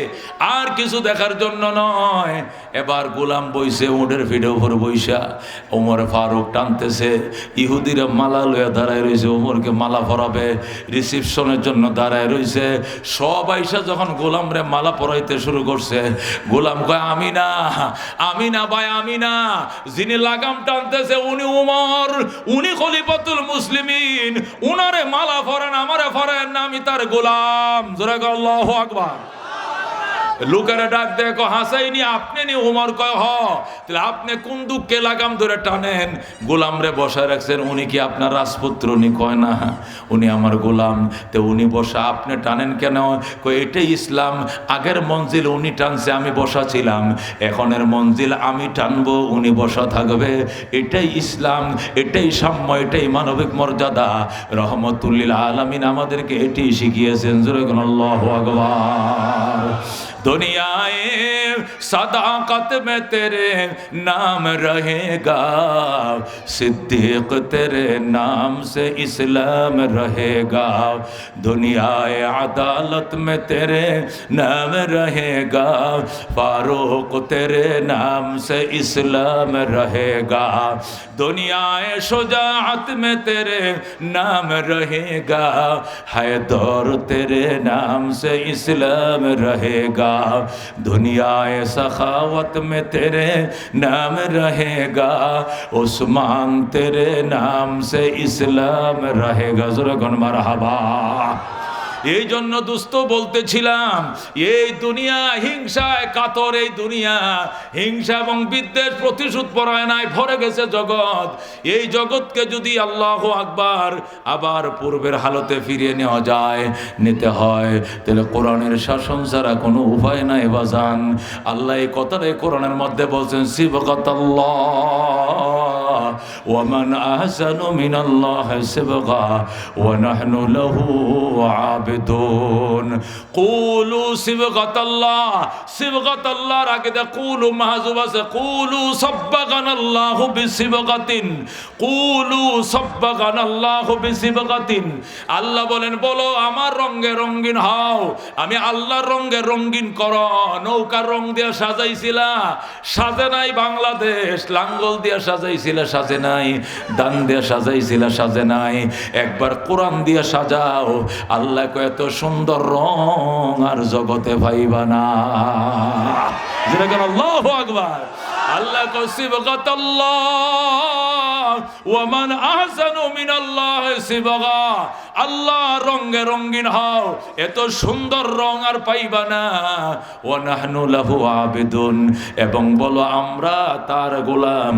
আর কিছু দেখার জন্য নয়। এবার গোলাম বইছে উটের ফিটে উপর বইসা, ওমর ফারুক টানতেছে, ইহুদিরা মালা লইয়া দাঁড়ায় রয়েছে, ওমরকে মালা পরাবে, রিসিপশনের জন্য দাঁড়ায় রয়েছে। সব আইসা যখন গোলামরে মালা পরাইতে শুরু করছে, গোলাম কয়, আমি না, আমি না ভাই, আমি না, যিনি লাগাম টানতেছে উনি ওমর, উনি খলিফাতুল মুসলিমিন, উনারে মালা পরান, আমারে পরান না, আমি তার গোলাম। জোরে আল্লাহু আকবার। লোকেরা ডাক দেখো হাসাইনি আপনি নি উমর কয় হ তাহলে আপনি কোন দুঃখে লাগাম ধরে টানেন গোলাম রে বসায় রাখছেন উনি কি আপনার রাজপুত্র নি কয় না উনি আমার গোলাম তো উনি বসা আপনি টানেন কেন কয় এটাই ইসলাম আগের মঞ্জিল উনি টানছে আমি বসা ছিলাম এখনের মঞ্জিল আমি টানবো উনি বসা থাকবে এটাই ইসলাম এটাই সাম্য এটাই মানবিক মর্যাদা রহমতুল্লিল আলামিন আমাদেরকে এটি শিখিয়েছেন জোরে বলুন আল্লাহু আকবার दुनियाए सदाकत में तेरे नाम रहेगा सिद्दीक तेरे नाम से इस्लाम रहेगा दुनियाए अदालत में तेरे नाम रहेगा फारूक तेरे नाम से इस्लाम रहेगा दुनियाए शुजाअत में तेरे नाम रहेगा हैदर तेरे नाम से इस्लाम रहेगा दुनियाए सखावत में तेरे नाम रहेगा उस्मान तेरे नाम से इस्लाम रहेगा ज़ुरगन मरहबा এই জন্য দুস্থ বলতেছিলাম এই দুনিয়া হিংসায় কাতর এই দুনিয়া হিংসা এবং বিদ্বেষ প্রতিশোধ পরায়ণায় ভরে গেছে জগৎ এই জগৎকে যদি আল্লাহু আকবার আবার পূর্বের হালতে ফিরিয়ে নেওয়া যায় নিতে হয় তাহলে কোরআনের শাসন ছাড়া কোনো উপায় নাই বাজান আল্লাহ এই কথাটাই কোরআনের মধ্যে বলছেন সিবগাতাল্লাহ ওয়া মান আহসানু মিনাল্লাহি সিবগা ওয়া নাহনু লাহু আবিদুন কুলু সিবগাতাল্লাহ সিবগাতাল্লাহর আগে দা কুলু মাহজুব আছে কুলু সাব্বাগানাল্লাহু বিসিবগাতিন কুলু সাব্বাগানাল্লাহু বিসিবগাতিন আল্লাহ বলেন বলো আমার রঙে রঙিন হও আমি আল্লাহর রঙে রঙিন করো নৌকার রং দিয়ে সাজাইছিলা সাজে নাই বাংলাদেশ লাঙ্গল দিয়ে সাজাইছিলা সাজে নাই দান দিয়ে সাজাইছিলা সাজে নাই একবার কোরআন দিয়ে সাজাও আল্লাহ এত সুন্দর রং আর জগতে পাইবা না যেরকম আল্লাহু আকবার আল্লাহ কো সিবগাতাল্লাহ ওয়া মান আহসানু মিনাল্লাহি সিবগা আল্লাহ রঙে রঙিন হও এত সুন্দর রং আর পাইবা না ওয়া নাহনু লাহু আবিদুন এবং বলো আমরা তার গোলাম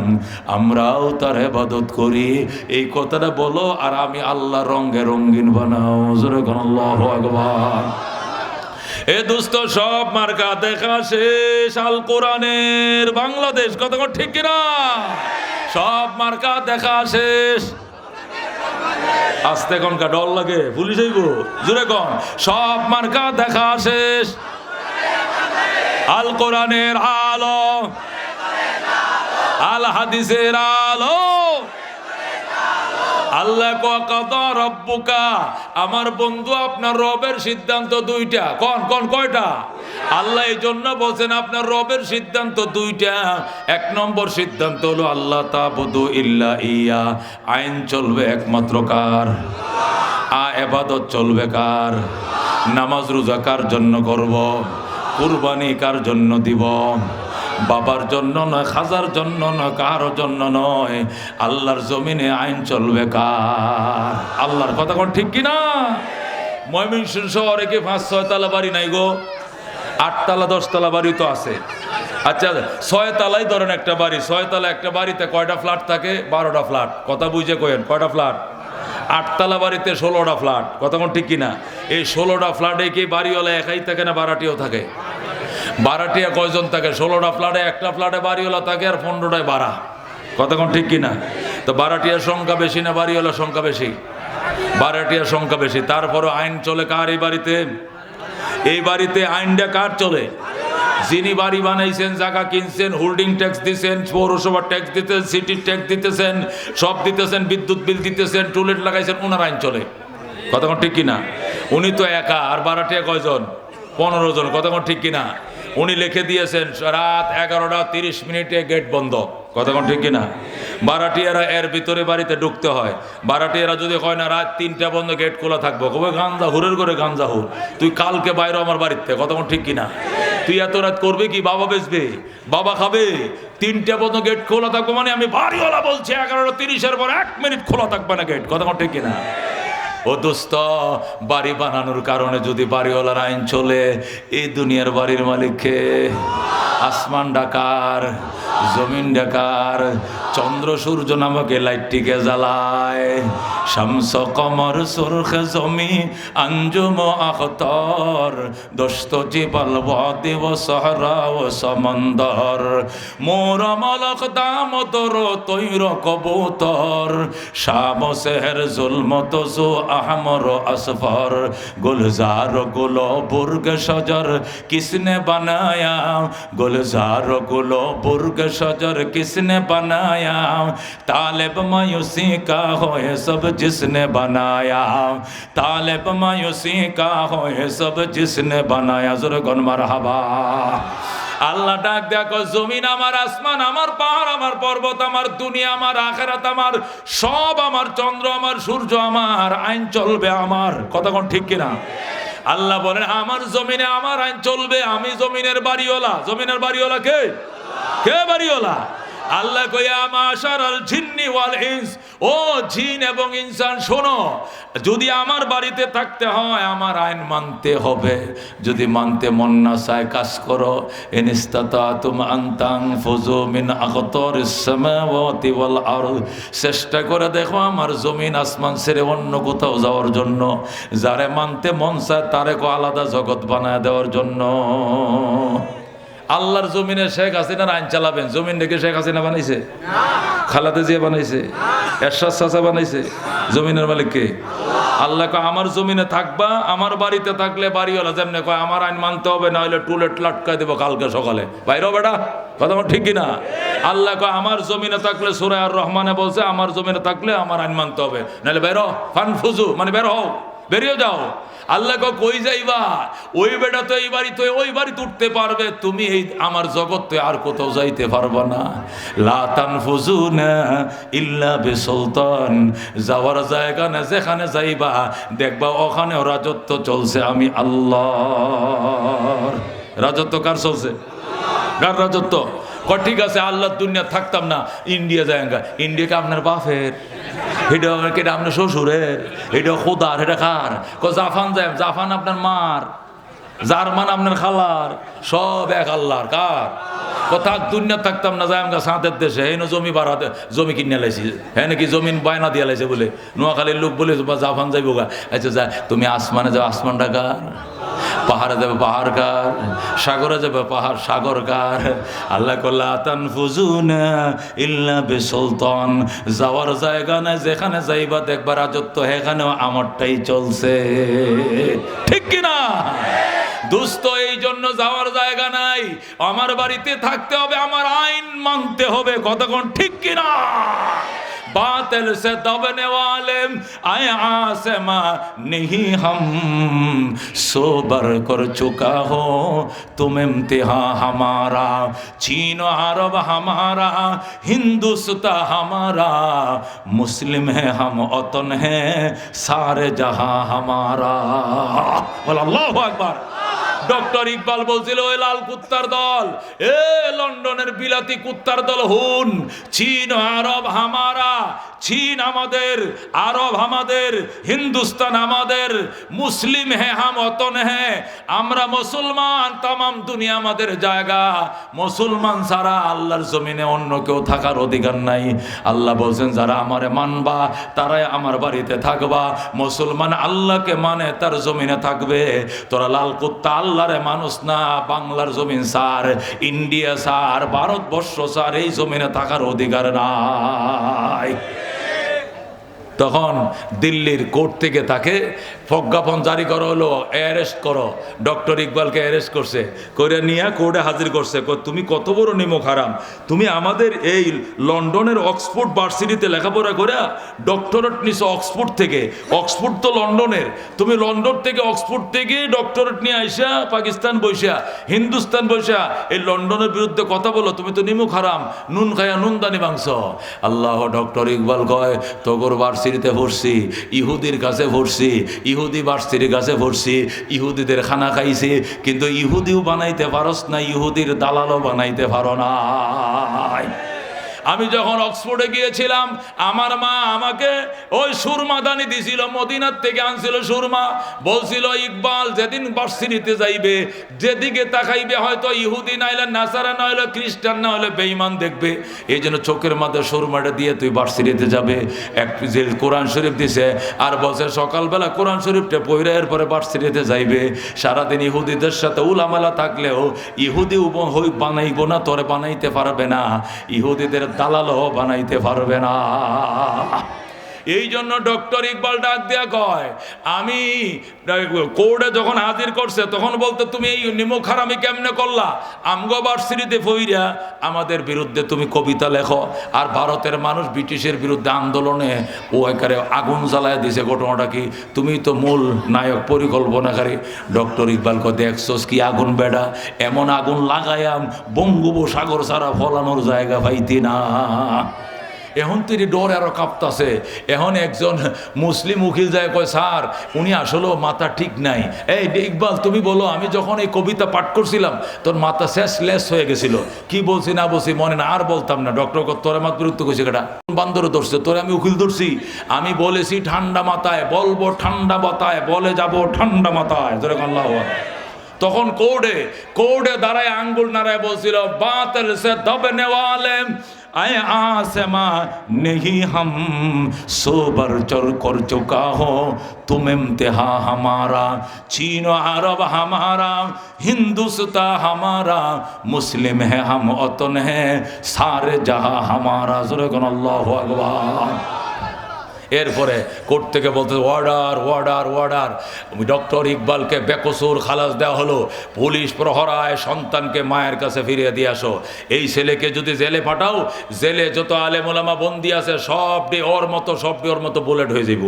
আমরাও তার ইবাদত করি এই কথাটা বলো আর আমি আল্লাহ রঙে রঙিন বানাও জোরে কোন আল্লাহু আকবার এ দোস্ত সব মার্কা দেখা শেষ আল কোরআনের বাংলাদেশ কত ঠিক কিনা সব মার্কা দেখা শেষ আস্তে কোন কা ডর লাগে পুলিশ আইব জোরে কোন সব মার্কা দেখা শেষ আল কোরআনের আলো আল হাদিসের আলো আল্লাহ কাদা রব্বুকা আমার বন্ধু আপনার রবের সিদ্ধান্ত দুইটা কোন কোন কয়টা আল্লাহ এই জন্য বলছেন আপনার রবের সিদ্ধান্ত দুইটা এক নম্বর সিদ্ধান্ত হলো আল্লাহ তাবুদু ইল্লা ইয়া আইন চলবে একমাত্র কার ইবাদত চলবে কার নামাজ রোজা কার জন্য করব কুরবানি কার জন্য দিব বাবার জন্য নয় খাজার জন্য নয় কারোর জন্য নয় আল্লাহর জমিনে আইন চলবে কার আল্লাহর কথা কোন ঠিক কিনা ময়মনসিংহ শহরে কি 5-6 তলা বাড়ি নাই গো 8 তলা 10 তলা বাড়ি তো আছে আচ্ছা 6 তলাই ধরেন একটা বাড়ি 6 তলা একটা বাড়িতে কয়টা ফ্ল্যাট থাকে 12টা ফ্ল্যাট কথা বুঝে কইেন কয়টা ফ্ল্যাট 8 তলা বাড়িতে 16টা ফ্ল্যাট কথা কোন ঠিক কিনা এই 16টা ফ্ল্যাটে কি বাড়িওয়ালা একাই থাকে না ভাড়াটিয়াও থাকে ভাড়াটিয়া কয়জন থাকে 16টা ফ্ল্যাটে একটা ফ্ল্যাটে বাড়িওয়ালা থাকে আর 15টায় ভাড়া কথা কোন ঠিক কিনা তো ভাড়াটিয়ার সংখ্যা বেশি না বাড়িওয়ালার সংখ্যা বেশি ভাড়াটিয়ার সংখ্যা বেশি তারপরও আইন চলে কার এই বাড়িতে আইনটা কার চলে যিনি বাড়ি বানাইছেন জায়গা কিনছেন হোল্ডিং ট্যাক্স দিতেছেন পৌরসভা ট্যাক্স দিতেছেন সিটির ট্যাক্স দিতেছেন সব দিতেছেন বিদ্যুৎ বিল দিতেছেন টয়লেট লাগাইছেন ওনার আইন চলে কথা কোন ঠিক কিনা উনি তো একা আর ভাড়াটিয়া কয়জন 15 জন কথা কোন ঠিক কিনা উনি লিখে দিয়েছেন রাত 11:30 গেট বন্ধ কথা কোন ঠিক কিনা ভাড়াটিয়ারা এর ভিতরে বাড়িতে ঢুকতে হয় ভাড়াটিয়ারা যদি কয় না রাত 3টা বন্ধ গেট খোলা থাকবো কবে গাঞ্জা হুরের করে গাঞ্জা হুর তুই কালকে বাইরে আমার বাড়িতে কথা কোন ঠিক কিনা তুই এত রাত করবে কি বাবা বেচবে বাবা খাবে 3টা বন্ধ গেট খোলা থাকবো মানে আমি বাড়িওয়ালা বলছি 11:30 পর 1 মিনিট খোলা থাকবে না গেট কথা কোন ঠিক কিনা ও দোস্ত, বাড়ি বানানোর কারণে যদি বাড়িওয়ালার আইন চলে, এই দুনিয়ার বাড়ির মালিককে? আসমান ডাকার, জমিন ডাকার, চন্দ্র সূর্য নামক লাইটটিকে জ্বালায়। শামস কমর সুরখ জমি আঞ্জুম আখতর, দোস্ত জিবাল ওয়াদি ও সহরা ও সমন্দর, মোর মলক দামোদর তৈর কবুতর, শাম সেহর জুলমত জু আহমর আসফর, গুলজার গুলো বুর্গ সজর কিসনে বানায়া, गुलजार गुलो बुर्ग शजर किसने बनाया, तालिब मायूसी का हो ये सब जिसने बनाया, तालिब मायूसी का हो ये सब जिसने बनाया। ज़ुरगुन मरहबा। আল্লাহ ডাক দেখো, জমিন আমার, আসমান আমার, পাহাড় আমার, পর্বত আমার, দুনিয়া আমার, আখিরাত আমার, সব আমার, চন্দ্র আমার, সূর্য আমার, আইন চলবে আমার। কথা কোন ঠিক কিনা? আল্লাহ বলেন আমার জমিনে আমার আইন চলবে, আমি জমিনের বাড়িওয়ালা। জমিনের বাড়িওয়ালা কে? কে বাড়িওয়ালা? আল্লাহ কইয়া মাশারাল জিন্নি ওয়াল ইনস, ও জিন এবং ইনসান শোনো, যদি আমার বাড়িতে থাকতে হয় আমার আইন মানতে হবে। যদি মানতে মন না চায় কাজ করো। ইনস্তাতাতুম আন তানফুযু মিন আকতারিস সামাওয়াতি ওয়াল আরদ, চেষ্টা করে দেখো আমার জমিন আসমান ছেড়ে অন্য কোথাও যাওয়ার জন্য। যারে মানতে মন চায় তারে কো আলাদা জগৎ বানায় দেওয়ার জন্য। আল্লাহর জমিনে শেখ হাসিনার আইন চালাবেন। জমিন দেখে শেখ হাসিনা বানাইছে? খালেদা জিয়া বানাইছে? এরশাদ চাচা বানাইছে? জমিনের মালিক কে? আল্লাহ কয় আমার জমিনে থাকবা, আমার বাড়িতে থাকলে বাড়িওয়ালা যেমনে কয় আমার আইন মানতে হবে, না হলে টুলেট লাটকাই দেবো কালকে সকালে। বাইরেও বেটা, কথা আমার ঠিক কিনা? আল্লাহ কয় আমার জমিনে থাকলে, সূরা আর রহমানে বলছে আমার জমিনে থাকলে আমার আইন মানতে হবে, নাহলে বেরো, ফানফুজু মানে বের হও, বেরিয়ে যাও। আল্লাহ কই যাইবা? ওই বেটা তো এই বাড়ি তো ওই বাড়িতে উঠতে পারবে, তুমি এই আমার জগৎ তো আর কোথাও যাইতে পারবা না। লা তানফুজুনা ইল্লা বিসুলতান, যাওয়ার জায়গা না, যেখানে যাইবা দেখবা ওখানেও রাজত্ব চলছে আমি আল্লাহর। রাজত্ব কার চলছে? কার রাজত্ব? ঠিক আছে আল্লাহর দুনিয়া থাকতাম না, ইন্ডিয়া যায়গা। ইন্ডিয়াকে আপনার বাপের, এটা কেটা আপনার শ্বশুরের, এটা খোদার, এটা কার? জাফান যায়, জাফান আপনার মার, জার্মান আপনার খালার, সব এক আল্লাহর। কার? কথা দুনিয়া থাকতাম না, যাই আমরা সাঁতের দেশে, এই জমি বাড়াতে, জমি কিনে লাইছি, হ্যাঁ নাকি জমিন বায়না দিয়ে লাইছে বলে, নোয়াখালীর লোক বলে জাফান যাইব গা। আচ্ছা যা, তুমি আসমানে যাও, আসমানটা কার? পাহাড়ে যাবে, পাহাড় কার? সাগরে যাবে, পাহাড় সাগর কার? আল্লাহ কল্লা তানফুজুনা ইল্লা বিসুলতান, যাওয়ার জায়গা নাই, যেখানে যাইবা দেখবা রাজত্ব এখানেও আমারটাই চলছে। ঠিক কিনা দোস্ত? এই জন্য যাওয়ার জায়গা নাই, আমার বাড়িতে থাকতে হবে, আমার আইন মানতে হবে। কতক্ষণ ঠিক কিনা? बातिल से दबने वाले आए आसमा नहीं, हम सोबर कर चुका हो तुम इम्तिहान हमारा, चीन अरब हमारा, हिंदुस्तान हमारा, मुस्लिम है हम वतन है सारे जहां हमारा। बोल अल्लाहु अकबर। ডক্টর ইকবাল বলছিল, ওই লাল কুত্তার দল, এ লন্ডনের বিলাতি কুত্তার দল, হুন, চীন আরব হামারা, চীন আমাদের, আরব আমাদের, হিন্দুস্তান আমাদের, মুসলিম হ্যাঁ হাম ওতন হ্যাঁ, আমরা মুসলমান, তামাম দুনিয়া আমাদের জায়গা। মুসলমান ছাড়া আল্লাহর জমিনে অন্য কেউ থাকার অধিকার নাই। আল্লাহ বলছেন যারা আমারে মানবা তারাই আমার বাড়িতে থাকবা। মুসলমান আল্লাহকে মানে তার জমিনে থাকবে। তোরা লাল কুত্তা আল্লাহরে মানুষ না, বাংলার জমিন সার, ইন্ডিয়া সার, ভারতবর্ষ সার, এই জমিনে থাকার অধিকার নাই। তখন দিল্লির কোর্ট থেকে তাকে প্রজ্ঞাপন জারি করা হলো, অ্যারেস্ট করো। ডক্টর ইকবালকে অ্যারেস্ট করছে, করে নিয়ে কোর্টে হাজির করছে। তুমি কত বড় নিমক হারাম, তুমি আমাদের এই লন্ডনের অক্সফোর্ড ভার্সিটিতে লেখাপড়া করে ডক্টরেট নিছো অক্সফোর্ড থেকে। অক্সফোর্ড তো লন্ডনের, তুমি লন্ডন থেকে অক্সফোর্ড থেকে ডক্টরেট নিয়ে আইসা পাকিস্তান বৈশা, হিন্দুস্তান বৈশা এই লন্ডনের বিরুদ্ধে কথা বলো, তুমি তো নিমক হারাম, নুন খায়া নুন দানি মাংস। আল্লাহ, ডক্টর ইকবাল কয় তোগর ভার্সিটিতে ভরছি, ইহুদির কাছে ভরছি, ইহুদি ভার্সিটির কাছে ভরছি, ইহুদিদের খানা খাইছি, কিন্তু ইহুদিও বানাইতে পারস না, ইহুদির দালালও বানাইতে পারো না। আমি যখন অক্সফোর্ডে গিয়েছিলাম আমার মা আমাকে ওই সুরমাদানি দিছিল, মদিনার থেকে আনছিল সুরমা, বলছিল ইকবাল যেদিন ভার্সিটিতে যাইবে যেদিকে তাকাইবে হয়তো ইহুদি নাইলে নাসারা না হলে খ্রিস্টান না হলে বেঈমান দেখবে, এই জন্য চোখের মাথায় সুরমাটা দিয়ে তুই ভার্সিটিতে যাবে। এক যে কোরআন শরীফ দিছে আর বলছে সকালবেলা কোরআন শরীফটা পড়ে এরপরে ভার্সিটিতে যাইবে। সারাদিন ইহুদিদের সাথে উলামালা থাকলেও ইহুদি হই বানাইব না, তোরে বানাইতে পারবে না, ইহুদিদের দালালও বানাইতে পারবে না। এই জন্য ডক্টর ইকবাল ডাক দেয়া কয়, আমি কোর্টে যখন হাজির করছে তখন বলতে তুমি এই নিমক হারামি কেমনে করলা, আমগো ভার্সিটিতে ফইরা আমাদের বিরুদ্ধে তুমি কবিতা লেখো। আর ভারতের মানুষ ব্রিটিশের বিরুদ্ধে আন্দোলনে ও একারে আগুন জ্বালায় দিছে, ঘটনাটা কি, তুমি তো মূল নায়ক পরিকল্পনাকারী। ডক্টর ইকবাল কয় দেখছস কি আগুন বেডা, এমন আগুন লাগায়াম বঙ্গোপসাগর ছাড়া ফলানোর জায়গা পাইতি না। এখন তিনি ডর আরো কাঁপতাছে। এখন একজন মুসলিম উকিল যায় কয় স্যার উনি আসলেও মাথা ঠিক নাই। এই ইকবাল তুমি বলো, আমি যখন এই কবিতা পাঠ করছিলাম তোর মাথা শেষ লেস হয়ে গেছিল, কি বলছি না বলছি মনে না, আর বলতাম না। ডক্টর তোরে মাত্র বিরক্ত করছে কেটা, বান্দর ধরছে তোরে, আমি উকিল ধরছি, আমি বলেছি ঠান্ডা মাথায় বলবো ঠান্ডা মাথায়, বলে যাব ঠান্ডা মাথায়। তোরে আল্লাহ তখন কোর্টে দাঁড়ায় আঙ্গুল নাড়ায় বলছিল বাতিল সে দবনে ওয়ালে आए आसमा नहीं हम सोबर चर कर चुका हो तुम इम्तिहा हमारा चीन अरब हमारा हिंदुस्तान हमारा मुस्लिम है हम वतन है सारे जहां हमारा अल्लाहु अकबर। এরপরে কোর্ট থেকে বলতে অর্ডার অর্ডার অর্ডার, ডক্টর ইকবালকে বেকসুর খালাস দেওয়া হলো। পুলিশ প্রহরায় সন্তানকে মায়ের কাছে ফিরিয়ে দিয়ে আসো। এই ছেলেকে যদি জেলে পাঠাও, জেলে যত আলেম ওলামা বন্দি আছে সবটি ওর মতো বুলেট হয়ে যাব।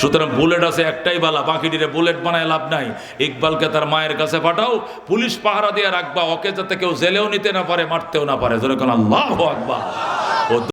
সুতরাং বুলেট আছে একটাই বালা, বাকিটিরে বুলেট বানায় লাভ নাই। ইকবালকে তার মায়ের কাছে পাঠাও, পুলিশ পাহারা দিয়ে রাখবা, ওকে যাতে কেউ জেলেও নিতে না পারে, মারতেও না পারে। যেরকম আল্লাহু আকবার।